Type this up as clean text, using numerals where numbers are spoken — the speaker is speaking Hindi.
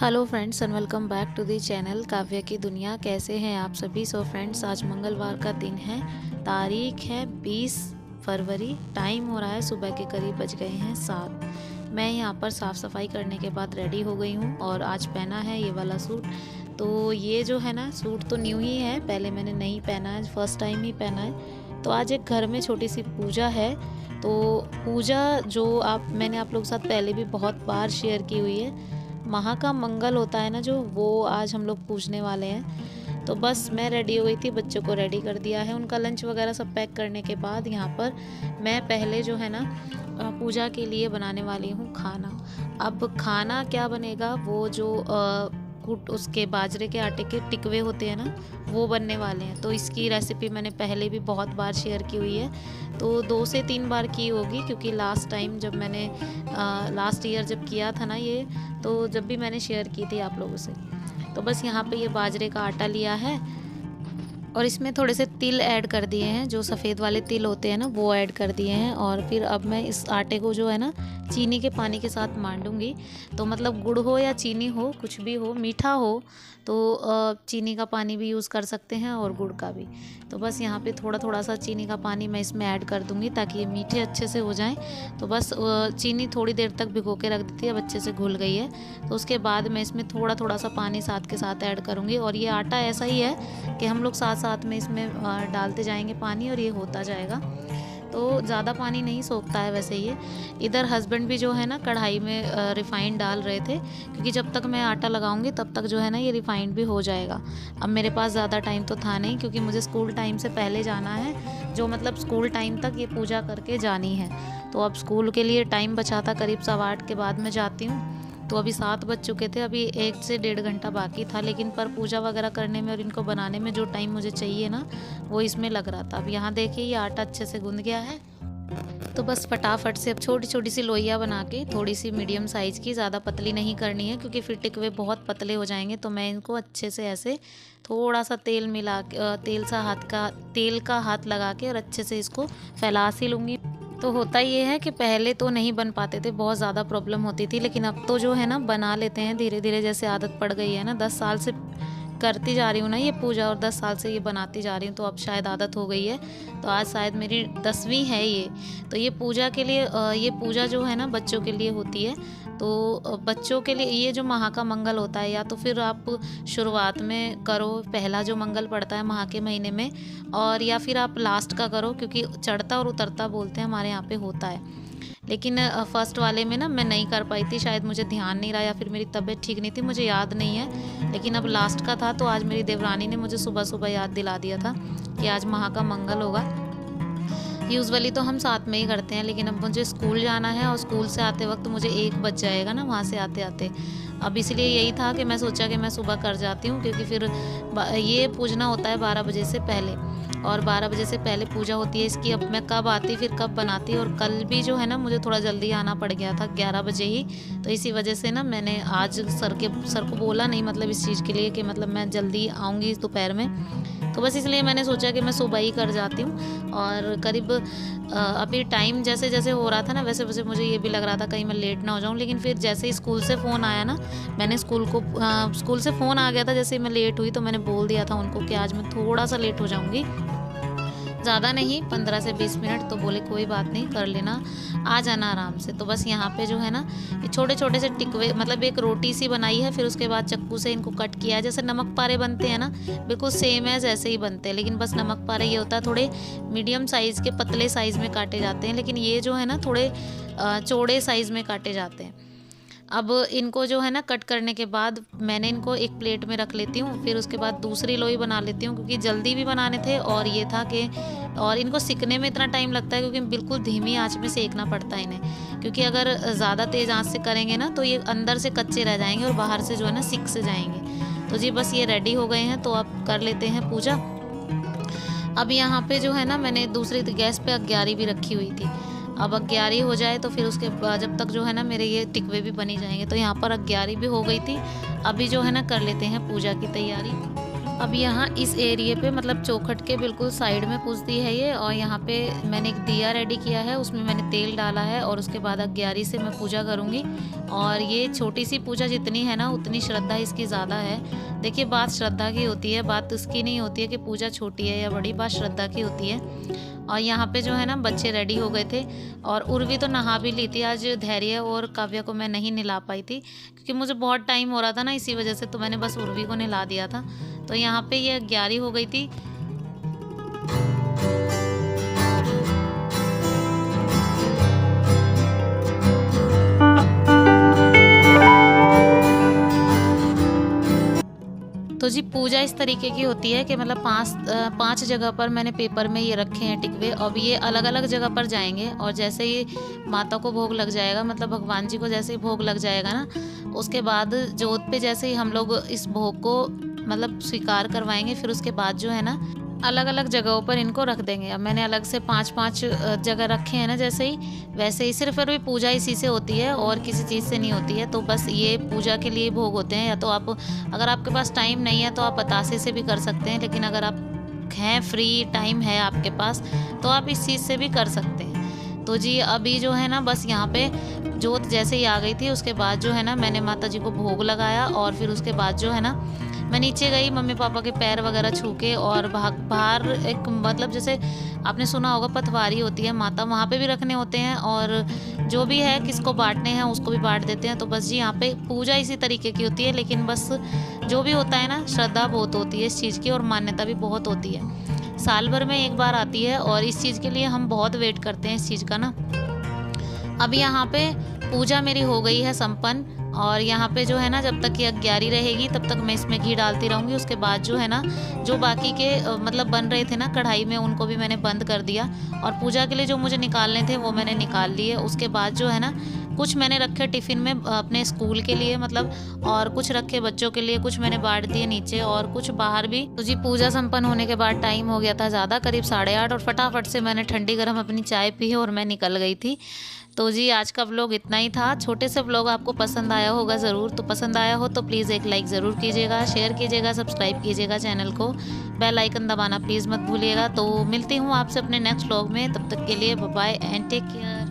Hello friends and welcome back to the channel Kavya की दुनिया। कैसे हैं आप सभी। फ्रेंड्स, आज मंगलवार का दिन है, तारीख है 20 फरवरी, टाइम हो रहा है सुबह के करीब बज गए हैं 7। मैं यहाँ पर साफ़ सफाई करने के बाद रेडी हो गई हूँ और आज पहना है ये वाला सूट। तो ये जो है ना सूट तो न्यू ही है, पहले मैंने नहीं पहना है, फर्स्ट टाइम ही पहना है। तो आज एक घर में छोटी सी पूजा है। तो पूजा जो मैंने आप लोगों के साथ पहले भी बहुत बार शेयर की हुई है, महा का मंगल होता है ना जो, वो आज हम लोग पूजने वाले हैं। तो बस मैं रेडी हो गई थी, बच्चों को रेडी कर दिया है, उनका लंच वगैरह सब पैक करने के बाद यहाँ पर मैं पहले जो है ना पूजा के लिए बनाने वाली हूँ खाना। अब खाना क्या बनेगा, वो जो उसके बाजरे के आटे के टिकवे होते हैं ना, वो बनने वाले हैं। तो इसकी रेसिपी मैंने पहले भी बहुत बार शेयर की हुई है, तो 2 से 3 बार की होगी, क्योंकि लास्ट टाइम जब मैंने लास्ट ईयर जब किया था ना ये, तो जब भी मैंने शेयर की थी आप लोगों से। तो बस यहाँ पे ये बाजरे का आटा लिया है और इसमें थोड़े से तिल ऐड कर दिए हैं, जो सफ़ेद वाले तिल होते हैं ना, वो ऐड कर दिए हैं। और फिर अब मैं इस आटे को जो है ना चीनी के पानी के साथ मांडूंगी। तो मतलब गुड़ हो या चीनी हो, कुछ भी हो, मीठा हो तो चीनी का पानी भी यूज़ कर सकते हैं और गुड़ का भी। तो बस यहाँ पे थोड़ा थोड़ा सा चीनी का पानी मैं इसमें ऐड कर दूँगी ताकि ये मीठे अच्छे से हो जाएं। तो बस चीनी थोड़ी देर तक भिगो के रख दी थी, अब अच्छे से घुल गई है। तो उसके बाद मैं इसमें थोड़ा थोड़ा सा पानी साथ के साथ ऐड करूँगी। और ये आटा ऐसा ही है कि हम लोग साथ साथ में इसमें डालते जाएंगे पानी और ये होता जाएगा। तो ज़्यादा पानी नहीं सोखता है वैसे ये। इधर हस्बैंड भी जो है ना कढ़ाई में रिफ़ाइंड डाल रहे थे, क्योंकि जब तक मैं आटा लगाऊंगी तब तक जो है ना ये रिफ़ाइंड भी हो जाएगा। अब मेरे पास ज़्यादा टाइम तो था नहीं, क्योंकि मुझे स्कूल टाइम से पहले जाना है, जो मतलब स्कूल टाइम तक ये पूजा करके जानी है। तो अब स्कूल के लिए टाइम बचा था, करीब 8:15 के बाद मैं जाती हूँ। तो अभी 7 बज चुके थे, अभी 1 से 1.5 घंटा बाकी था, लेकिन पर पूजा वगैरह करने में और इनको बनाने में जो टाइम मुझे चाहिए ना, वो इसमें लग रहा था। अब यहाँ देखिए ये आटा अच्छे से गूंद गया है। तो बस फटाफट से अब छोटी छोटी सी लोइयाँ बना के, थोड़ी सी मीडियम साइज़ की, ज़्यादा पतली नहीं करनी है क्योंकि फिर टिकवे बहुत पतले हो जाएंगे। तो मैं इनको अच्छे से ऐसे थोड़ा सा तेल मिला के, तेल का हाथ लगा के और अच्छे से इसको फैला सी लूँगी। तो होता ये है कि पहले तो नहीं बन पाते थे, बहुत ज़्यादा प्रॉब्लम होती थी, लेकिन अब तो जो है ना बना लेते हैं धीरे धीरे, जैसे आदत पड़ गई है ना। 10 साल से करती जा रही हूँ ना ये पूजा, और 10 साल से ये बनाती जा रही हूँ, तो अब शायद आदत हो गई है। तो आज शायद मेरी 10वीं है ये। तो ये पूजा के लिए, ये पूजा जो है ना बच्चों के लिए होती है। तो बच्चों के लिए ये जो महा का मंगल होता है, या तो फिर आप शुरुआत में करो, पहला जो मंगल पड़ता है महा के महीने में, और या फिर आप लास्ट का करो, क्योंकि चढ़ता और उतरता बोलते हैं हमारे यहाँ पे होता है। लेकिन फर्स्ट वाले में ना मैं नहीं कर पाई थी, शायद मुझे ध्यान नहीं रहा या फिर मेरी तबीयत ठीक नहीं थी, मुझे याद नहीं है। लेकिन अब लास्ट का था, तो आज मेरी देवरानी ने मुझे सुबह सुबह याद दिला दिया था कि आज महा का मंगल होगा। यूजुअली तो हम साथ में ही करते हैं, लेकिन अब मुझे स्कूल जाना है और स्कूल से आते वक्त मुझे 1 बज जाएगा ना वहाँ से आते आते। अब इसलिए यही था कि मैं सोचा कि मैं सुबह कर जाती हूँ, क्योंकि फिर ये पूजना होता है 12 बजे से पहले, और 12 बजे से पहले पूजा होती है इसकी। अब मैं कब आती फिर कब बनाती, और कल भी जो है ना मुझे थोड़ा जल्दी आना पड़ गया था 11 बजे ही। तो इसी वजह से ना मैंने आज सर को बोला नहीं, मतलब इस चीज़ के लिए कि मतलब मैं जल्दी आऊँगी इस दोपहर में। तो बस इसलिए मैंने सोचा कि मैं सुबह ही कर जाती हूँ। और करीब अभी टाइम जैसे जैसे हो रहा था ना, वैसे वैसे मुझे ये भी लग रहा था कहीं मैं लेट ना हो जाऊँ। लेकिन फिर जैसे ही स्कूल से फ़ोन आया ना, मैंने स्कूल से फ़ोन आ गया था, जैसे ही मैं लेट हुई तो मैंने बोल दिया था उनको कि आज मैं थोड़ा सा लेट हो जाऊँगी, ज़्यादा नहीं, 15 से 20 मिनट। तो बोले कोई बात नहीं, कर लेना, आ जाना आराम से। तो बस यहाँ पे जो है ना ये छोटे छोटे से टिकवे, मतलब एक रोटी सी बनाई है, फिर उसके बाद चक्कू से इनको कट किया है, जैसे नमक पारे बनते हैं ना, बिल्कुल सेम है जैसे ही बनते हैं। लेकिन बस नमक पारे ये होता है थोड़े मीडियम साइज़ के, पतले साइज़ में काटे जाते हैं, लेकिन ये जो है ना थोड़े चौड़े साइज़ में काटे जाते हैं। अब इनको जो है ना कट करने के बाद मैंने इनको एक प्लेट में रख लेती हूँ, फिर उसके बाद दूसरी लोई बना लेती हूँ, क्योंकि जल्दी भी बनाने थे, और ये था कि और इनको सिकने में इतना टाइम लगता है क्योंकि बिल्कुल धीमी आंच में सेकना पड़ता है इन्हें, क्योंकि अगर ज़्यादा तेज़ आंच से करेंगे ना तो ये अंदर से कच्चे रह जाएंगे और बाहर से जो है ना सिक से जाएंगे। तो जी बस ये रेडी हो गए हैं, तो अब कर लेते हैं पूजा। अब यहाँ पे जो है ना मैंने दूसरी गैस पे अग्यारी भी रखी हुई थी। अब अग्यारी हो जाए तो फिर उसके बाद जब तक जो है ना मेरे ये टिकवे भी बनी जाएंगे। तो यहाँ पर अग्यारी भी हो गई थी, अभी जो है ना कर लेते हैं पूजा की तैयारी। अब यहाँ इस एरिए पे मतलब चौखट के बिल्कुल साइड में पूजती है ये। और यहाँ पे मैंने एक दिया रेडी किया है, उसमें मैंने तेल डाला है और उसके बाद अग्यारी से मैं पूजा करूँगी। और ये छोटी सी पूजा जितनी है ना उतनी श्रद्धा इसकी ज़्यादा है। देखिए बात श्रद्धा की होती है, बात उसकी नहीं होती है कि पूजा छोटी है या बड़ी, बात श्रद्धा की होती है। और यहाँ पे जो है ना बच्चे रेडी हो गए थे और उर्वी तो नहा भी ली थी। आज धैर्य और काव्या को मैं नहीं नहला पाई थी क्योंकि मुझे बहुत टाइम हो रहा था ना, इसी वजह से तो मैंने बस उर्वी को नहला दिया था। तो यहाँ पे ये 11 हो गई थी। तो जी पूजा इस तरीके की होती है कि मतलब पांच जगह पर मैंने पेपर में ये रखे हैं टिकवे। अब ये अलग अलग जगह पर जाएंगे और जैसे ही माता को भोग लग जाएगा, मतलब भगवान जी को जैसे ही भोग लग जाएगा ना, उसके बाद जोत पे जैसे ही हम लोग इस भोग को मतलब स्वीकार करवाएंगे, फिर उसके बाद जो है ना अलग अलग जगहों पर इनको रख देंगे। अब मैंने अलग से 5-5 जगह रखे हैं ना, जैसे ही वैसे ही सिर्फ अभी पूजा इसी से होती है और किसी चीज़ से नहीं होती है। तो बस ये पूजा के लिए भोग होते हैं। या तो आप अगर आपके पास टाइम नहीं है तो आप बतासे से भी कर सकते हैं, लेकिन अगर आप हैं फ्री टाइम है आपके पास तो आप इस चीज़ से भी कर सकते हैं। तो जी अभी जो है ना बस यहाँ पे जोत जैसे ही आ गई थी, उसके बाद जो है ना मैंने माता जी को भोग लगाया और फिर उसके बाद जो है ना मैं नीचे गई मम्मी पापा के पैर वगैरह छू के। और बाहर एक मतलब जैसे आपने सुना होगा पथवारी होती है माता, वहाँ पे भी रखने होते हैं और जो भी है किसको बांटने हैं उसको भी बांट देते हैं। तो बस जी यहाँ पे पूजा इसी तरीके की होती है, लेकिन बस जो भी होता है ना श्रद्धा बहुत होती है इस चीज़ की और मान्यता भी बहुत होती है। साल भर में एक बार आती है और इस चीज़ के लिए हम बहुत वेट करते हैं इस चीज़ का ना। अब यहाँ पे पूजा मेरी हो गई है संपन्न और यहाँ पे जो है ना जब तक ये 11 रहेगी तब तक मैं इसमें घी डालती रहूँगी। उसके बाद जो है ना जो बाकी के मतलब बन रहे थे ना कढ़ाई में, उनको भी मैंने बंद कर दिया और पूजा के लिए जो मुझे निकालने थे वो मैंने निकाल लिए। उसके बाद जो है ना कुछ मैंने रखे टिफ़िन में अपने स्कूल के लिए मतलब, और कुछ रखे बच्चों के लिए, कुछ मैंने बांट दिए नीचे और कुछ बाहर भी। तो जी पूजा संपन्न होने के बाद टाइम हो गया था ज़्यादा, करीब 8:30, और फटाफट से मैंने ठंडी गर्म अपनी चाय पी और मैं निकल गई थी। तो जी आज का व्लॉग इतना ही था। छोटे से व्लॉग आपको पसंद आया होगा ज़रूर। तो पसंद आया हो तो प्लीज़ एक लाइक ज़रूर कीजिएगा, शेयर कीजिएगा, सब्सक्राइब कीजिएगा चैनल को, बेल आइकन दबाना प्लीज़ मत भूलिएगा। तो मिलती हूँ आपसे अपने नेक्स्ट व्लॉग में, तब तक के लिए bye bye and take care.